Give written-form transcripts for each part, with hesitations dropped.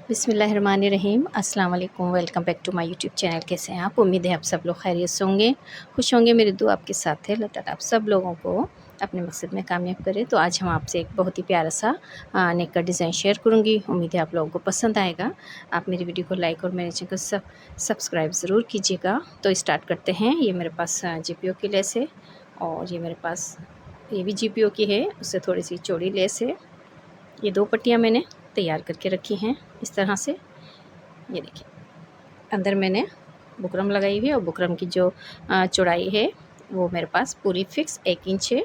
बिस्मिल्लाहिर्रहमानिर्रहीम। अस्सलाम वालेकुम। Welcome back to my YouTube channel. कैसे हैं आप? उम्मीद है आप सब लोग खैरियत से होंगे, खुश होंगे। मेरी दुआ आपके साथ है। अल्लाह ताला आप सब लोगों को अपने मकसद में कामयाब करे। तो आज हम आपसे एक बहुत ही प्यारा सा नेक का डिज़ाइन शेयर करूँगी। उम्मीद है आप लोगों को पसंद आएगा। आप मेरी वीडियो को लाइक और मेरे चैनल को सब्सक्राइब ज़रूर कीजिएगा। तो स्टार्ट करते हैं। ये मेरे पास GPO की लेस है और ये मेरे पास ये भी GPO की है, उससे थोड़ी सी चौड़ी लेस है। ये 2 पट्टियाँ मैंने तैयार करके रखी हैं इस तरह से। ये देखिए, अंदर मैंने बुकरम लगाई हुई है और बुकरम की जो चौड़ाई है वो मेरे पास पूरी फिक्स 1 इंच है।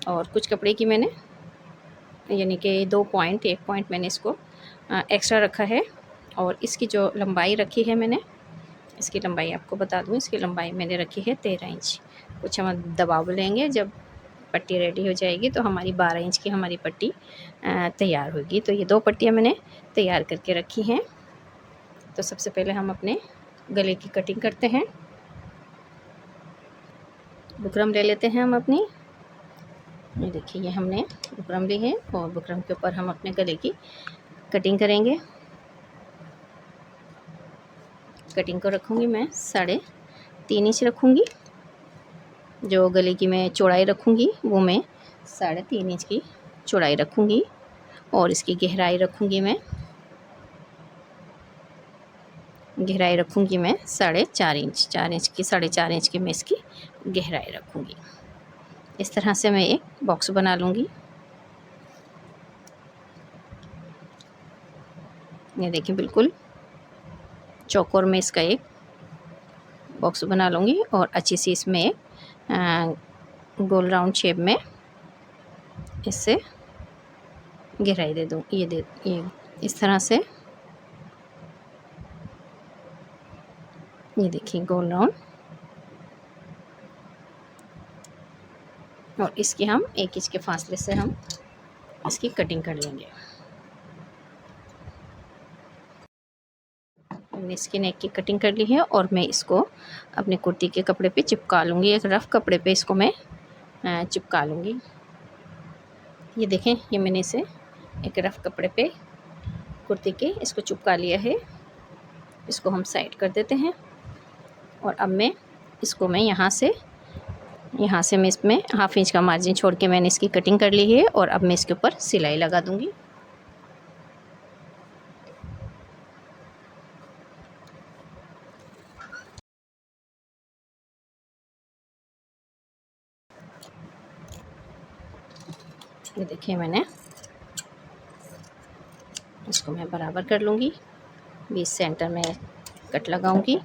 और कुछ कपड़े की मैंने यानी कि 2 पॉइंट 1 पॉइंट मैंने इसको एक्स्ट्रा रखा है। और इसकी जो लंबाई रखी है मैंने, इसकी लंबाई आपको बता दूँ, इसकी लंबाई मैंने रखी है 13 इंच। कुछ हम दबाव लेंगे, जब पट्टी रेडी हो जाएगी तो हमारी 12 इंच की हमारी पट्टी तैयार होगी। तो ये 2 पट्टियाँ मैंने तैयार करके रखी हैं। तो सबसे पहले हम अपने गले की कटिंग करते हैं। बुकरम ले लेते हैं हम अपनी। ये देखिए, ये हमने बुकरम ली है और बुकरम के ऊपर हम अपने गले की कटिंग करेंगे। कटिंग को रखूँगी मैं 3.5 इंच रखूँगी। जो गले की मैं चौड़ाई रखूँगी वो मैं 3.5 इंच की चौड़ाई रखूँगी। और इसकी गहराई रखूँगी मैं 4.5 इंच। 4 इंच की 4.5 इंच की मैं इसकी गहराई रखूँगी। इस तरह से मैं एक बॉक्स बना लूँगी। ये देखिए, बिल्कुल चौकोर में इसका एक बॉक्स बना लूँगी और अच्छी सी इसमें एक गोल राउंड शेप में इससे गहराई दे दूँ। ये इस तरह से, ये देखिए गोल राउंड। और इसकी हम 1 इंच के फासले से हम इसकी कटिंग कर लेंगे। मैंने इसकी नेक की कटिंग कर ली है और मैं इसको अपने कुर्ती के कपड़े पे चिपका लूँगी। एक रफ़ कपड़े पे इसको मैं चिपका लूँगी। ये देखें, ये मैंने इसे एक रफ़ कपड़े पे कुर्ती के इसको चिपका लिया है। इसको हम साइड कर देते हैं। और अब मैं यहाँ से मैं इसमें 1/2 इंच का मार्जिन छोड़ के मैंने इसकी कटिंग कर ली है। और अब मैं इसके ऊपर सिलाई लगा दूँगी। ये देखिए, मैंने इसको मैं बराबर कर लूँगी। 20 सेंटर में कट लगाऊँगी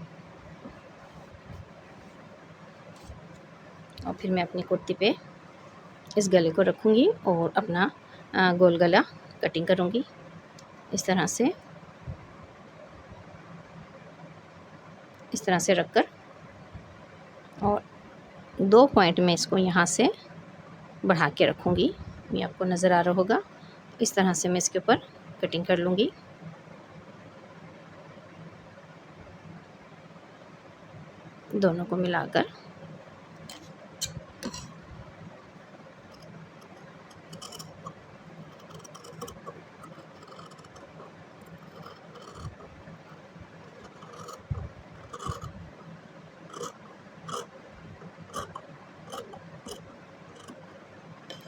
और फिर मैं अपनी कुर्ती पे इस गले को रखूँगी और अपना गोल गला कटिंग करूँगी इस तरह से रखकर। और 2 पॉइंट में इसको यहाँ से बढ़ा के रखूँगी। ये आपको नज़र आ रहा होगा। इस तरह से मैं इसके ऊपर कटिंग कर लूँगी। दोनों को मिलाकर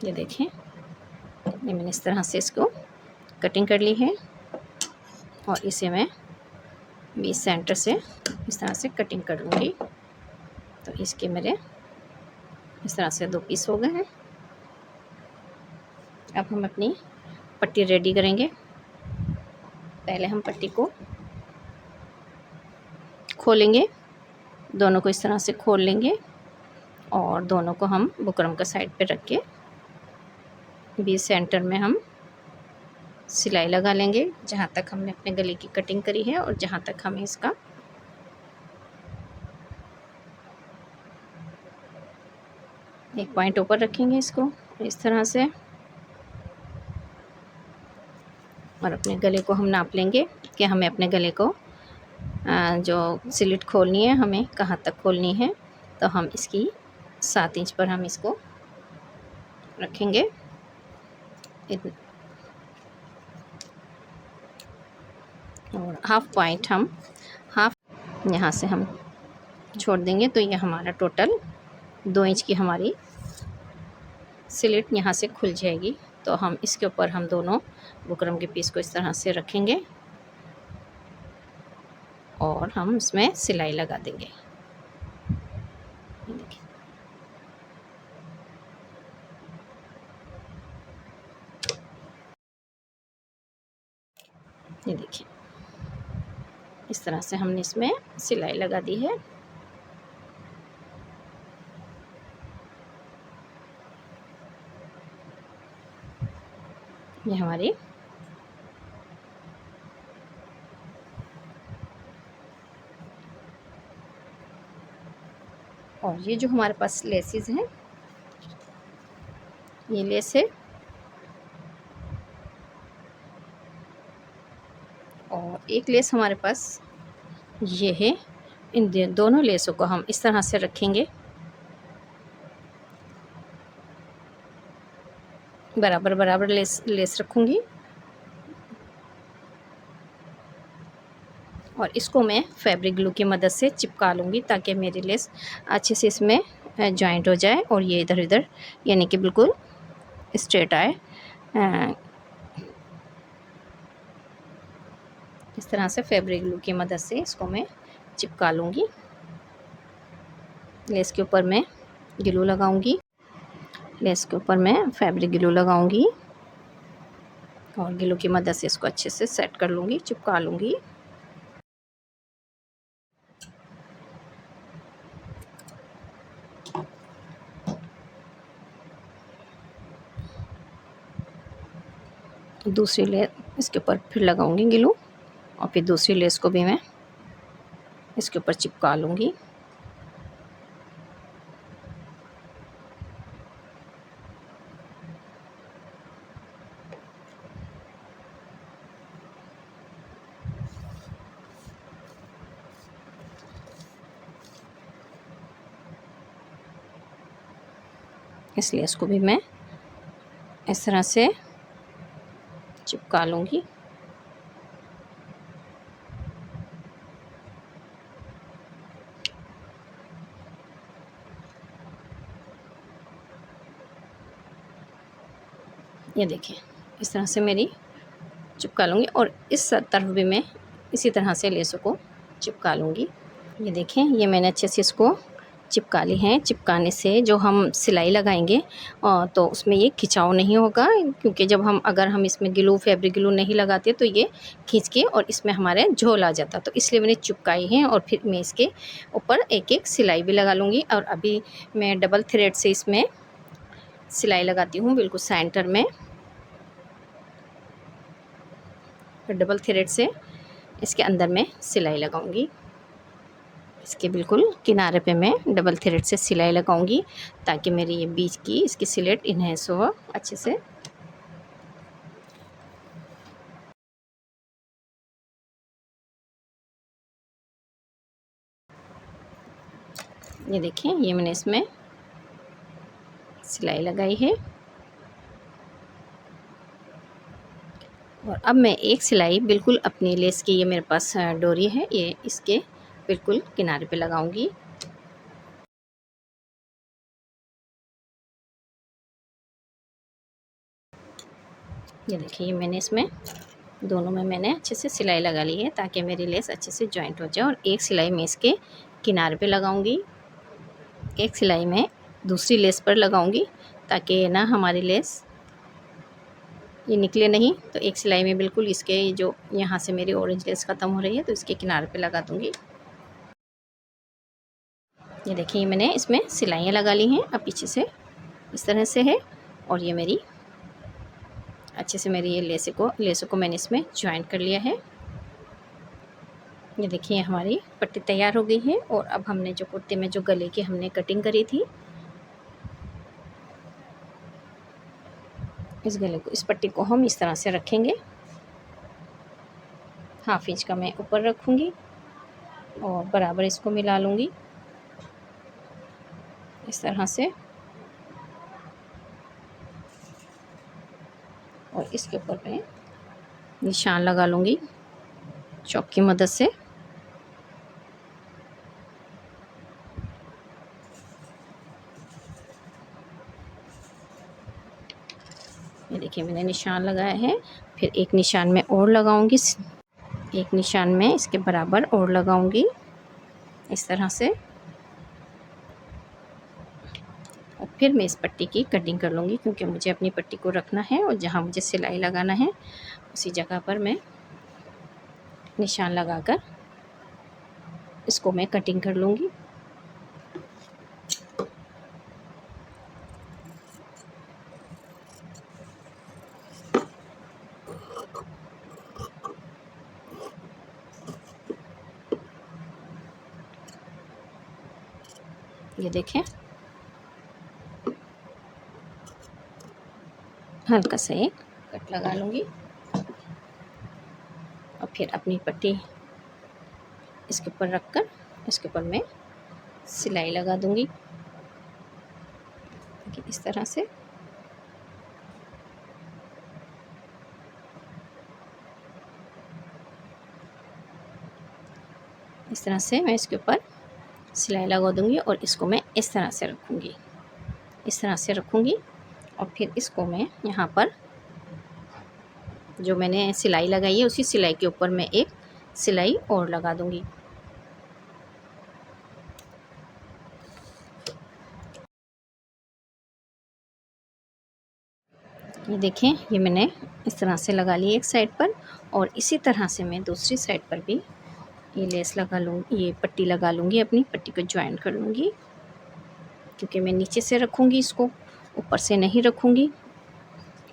ये देखें, ये मैंने इस तरह से इसको कटिंग कर ली है। और इसे मैं 20 सेंटर से इस तरह से कटिंग कर लूँगी। तो इसके मेरे इस तरह से 2 पीस हो गए हैं। अब हम अपनी पट्टी रेडी करेंगे। पहले हम पट्टी को खोलेंगे, दोनों को इस तरह से खोल लेंगे और दोनों को हम बुकरम का साइड पे रख के 20 सेंटर में हम सिलाई लगा लेंगे, जहाँ तक हमने अपने गले की कटिंग करी है और जहाँ तक हमें इसका एक पॉइंट ऊपर रखेंगे इसको इस तरह से। और अपने गले को हम नाप लेंगे कि हमें अपने गले को जो स्लिट खोलनी है हमें कहाँ तक खोलनी है। तो हम इसकी 7 इंच पर हम इसको रखेंगे। और हाफ़ पॉइंट हम हाफ़ यहाँ से हम छोड़ देंगे। तो ये हमारा टोटल 2 इंच की हमारी स्लिट यहाँ से खुल जाएगी। तो हम इसके ऊपर हम दोनों बुकरम के पीस को इस तरह से रखेंगे और हम इसमें सिलाई लगा देंगे। ये देखिए, ये देखिए इस तरह से हमने इसमें सिलाई लगा दी है। ये हमारी और ये जो हमारे पास लेसेस हैं, ये लेस है और एक लेस हमारे पास ये है। इन दोनों लेसों को हम इस तरह से रखेंगे, बराबर बराबर लेस लेस रखूँगी और इसको मैं फैब्रिक ग्लू की मदद से चिपका लूँगी ताकि मेरी लेस अच्छे से इसमें जॉइंट हो जाए और ये इधर उधर यानी कि बिल्कुल स्ट्रेट आए। इस तरह से फैब्रिक ग्लू की मदद से इसको मैं चिपका लूँगी। लेस के ऊपर मैं ग्लू लगाऊंगी, लेस के ऊपर मैं फैब्रिक ग्लू लगाऊंगी और ग्लू की मदद से इसको अच्छे से सेट कर लूँगी, चिपका लूँगी। दूसरी लेस इसके ऊपर फिर लगाऊंगी ग्लू और फिर दूसरी लेस को भी मैं इसके ऊपर चिपका लूँगी। इस लेस को भी मैं इस तरह से चिपका लूँगी। ये देखिए इस तरह से मेरी चिपका लूँगी और इस तरफ भी मैं इसी तरह से लेसों को चिपका लूँगी। ये देखें, ये मैंने अच्छे से इसको चिपका ली हैं। चिपकाने से जो हम सिलाई लगाएंगे तो उसमें ये खिंचाव नहीं होगा, क्योंकि जब हम अगर हम इसमें ग्लू फैब्रिक ग्लू नहीं लगाते तो ये खींच के और इसमें हमारे झोल आ जाता। तो इसलिए मैंने चिपकाई हैं और फिर मैं इसके ऊपर एक एक सिलाई भी लगा लूँगी। और अभी मैं डबल थ्रेड से इसमें सिलाई लगाती हूँ बिल्कुल सेंटर में। फिर डबल थ्रेड से इसके अंदर में सिलाई लगाऊंगी। इसके बिल्कुल किनारे पे मैं डबल थ्रेड से सिलाई लगाऊंगी ताकि मेरी ये बीच की इसकी सिलेट इन्हेंस हो अच्छे से। ये देखिए, ये मैंने इसमें सिलाई लगाई है और अब मैं एक सिलाई बिल्कुल अपनी लेस की, ये मेरे पास डोरी है, ये इसके बिल्कुल किनारे पे लगाऊंगी। ये देखिए, ये मैंने इसमें दोनों में मैंने अच्छे से सिलाई लगा ली है ताकि मेरी लेस अच्छे से जॉइंट हो जाए। और एक सिलाई मैं इसके किनारे पे लगाऊंगी, एक सिलाई मैं दूसरी लेस पर लगाऊंगी ताकि ना हमारी लेस ये निकले नहीं। तो एक सिलाई में बिल्कुल इसके जो यहाँ से मेरी ऑरेंज लेस ख़त्म हो रही है तो इसके किनारे पे लगा दूँगी। ये देखिए, मैंने इसमें सिलाइयाँ लगा ली हैं। अब पीछे से इस तरह से है और ये मेरी अच्छे से मेरी ये लेसों को मैंने इसमें जॉइन कर लिया है। ये देखिए, हमारी पट्टी तैयार हो गई है। और अब हमने जो कुर्ते में जो गले की हमने कटिंग करी थी, इस गले को, इस पट्टी को हम इस तरह से रखेंगे। हाफ इंच का मैं ऊपर रखूँगी और बराबर इसको मिला लूँगी इस तरह से। और इसके ऊपर मैं निशान लगा लूँगी। चॉक की मदद से। ये देखिए मैंने निशान लगाया है, फिर एक निशान में और लगाऊंगी, एक निशान में इसके बराबर और लगाऊंगी इस तरह से। और फिर मैं इस पट्टी की कटिंग कर लूँगी, क्योंकि मुझे अपनी पट्टी को रखना है और जहाँ मुझे सिलाई लगाना है उसी जगह पर मैं निशान लगाकर इसको मैं कटिंग कर लूँगी। ये देखें, हल्का सा एक कट लगा लूँगी और फिर अपनी पट्टी इसके ऊपर रखकर इसके ऊपर मैं सिलाई लगा दूँगी इस तरह से। इस तरह से मैं इसके ऊपर सिलाई लगा दूँगी और इसको मैं इस तरह से रखूँगी, इस तरह से रखूँगी। और फिर इसको मैं यहाँ पर जो मैंने सिलाई लगाई है उसी सिलाई के ऊपर मैं एक सिलाई और लगा दूँगी। ये देखें, ये मैंने इस तरह से लगा ली एक साइड पर, और इसी तरह से मैं दूसरी साइड पर भी ये लेस लगा लूँ, ये पट्टी लगा लूँगी, अपनी पट्टी को ज्वाइन कर लूँगी, क्योंकि मैं नीचे से रखूँगी इसको, ऊपर से नहीं रखूँगी।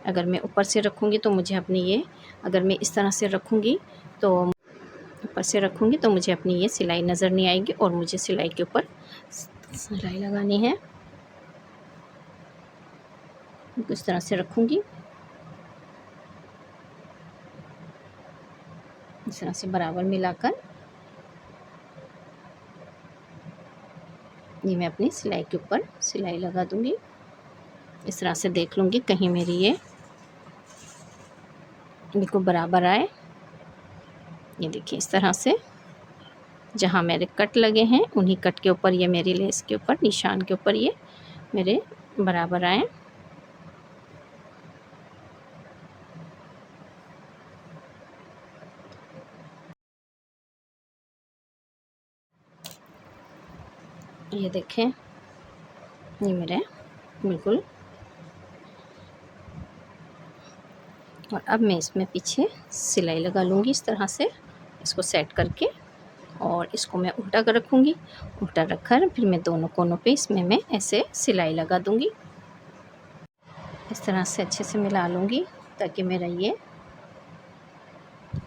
अगर मैं ऊपर से रखूँगी तो मुझे अपनी ये, अगर मैं इस तरह से रखूँगी तो ऊपर से रखूँगी तो मुझे अपनी ये सिलाई नज़र नहीं आएगी, और मुझे सिलाई के ऊपर सिलाई लगानी है। इस तरह से रखूँगी, इस तरह से बराबर मिलाकर ये मैं अपनी सिलाई के ऊपर सिलाई लगा दूँगी। इस तरह से देख लूँगी कहीं मेरी ये बिल्कुल बराबर आए। ये देखिए इस तरह से जहाँ मेरे कट लगे हैं उन्हीं कट के ऊपर ये मेरी लेस के ऊपर निशान के ऊपर ये मेरे बराबर आए। ये देखें, ये मेरे बिल्कुल। और अब मैं इसमें पीछे सिलाई लगा लूँगी इस तरह से, इसको सेट करके, और इसको मैं उल्टा कर रखूँगी। उल्टा रखकर फिर मैं दोनों कोनों पे इसमें मैं ऐसे सिलाई लगा दूँगी। इस तरह से अच्छे से मिला लूँगी ताकि मेरा ये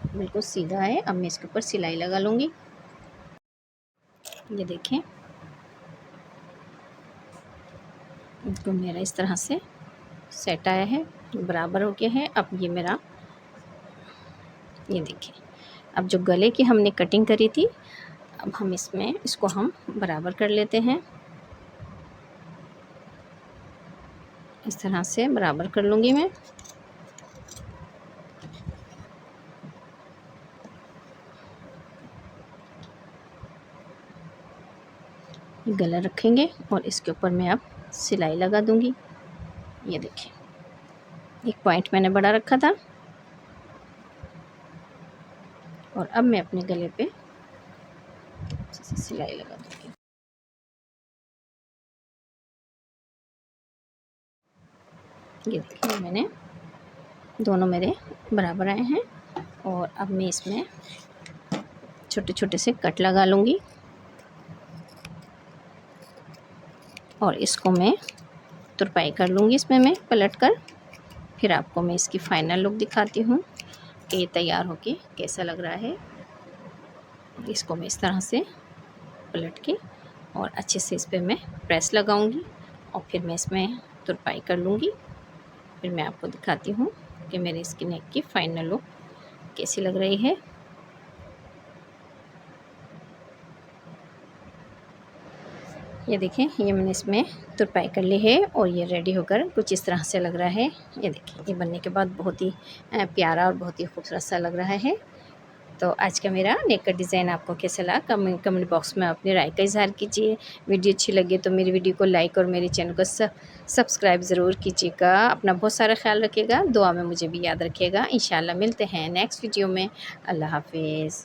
बिल्कुल सीधा आए। अब मैं इसके ऊपर सिलाई लगा लूँगी। ये देखें, तो मेरा इस तरह से सेट आया है, बराबर हो गया है। अब ये मेरा, ये देखिए, अब जो गले की हमने कटिंग करी थी, अब हम इसमें इसको हम बराबर कर लेते हैं। इस तरह से बराबर कर लूँगी मैं। गला रखेंगे और इसके ऊपर मैं अब सिलाई लगा दूँगी। ये देखिए, एक पॉइंट मैंने बड़ा रखा था, और अब मैं अपने गले पे सिलाई लगा दूँगी। ये देखिए, मैंने दोनों मेरे बराबर आए हैं, और अब मैं इसमें छोटे छोटे से कट लगा लूँगी, और इसको मैं तुरपाई कर लूँगी इसमें मैं पलट कर। फिर आपको मैं इसकी फ़ाइनल लुक दिखाती हूँ कि ये तैयार होके कैसा लग रहा है। इसको मैं इस तरह से पलट के और अच्छे से इस पर मैं प्रेस लगाऊंगी, और फिर मैं इसमें तुरपाई कर लूँगी। फिर मैं आपको दिखाती हूँ कि मेरे इसकी नेक की फ़ाइनल लुक कैसी लग रही है। ये देखें, ये मैंने इसमें तुरपाई कर ली है और ये रेडी होकर कुछ इस तरह से लग रहा है। ये देखिए, ये बनने के बाद बहुत ही प्यारा और बहुत ही खूबसूरत सा लग रहा है। तो आज का मेरा नेक का डिज़ाइन आपको कैसा लगा कमेंट बॉक्स में अपनी राय का इज़हार कीजिए। वीडियो अच्छी लगे तो मेरी वीडियो को लाइक और मेरे चैनल को सब्सक्राइब ज़रूर कीजिएगा। अपना बहुत सारा ख्याल रखिएगा, दुआ में मुझे भी याद रखिएगा। इंशाल्लाह मिलते हैं नेक्स्ट वीडियो में। अल्लाह हाफिज़।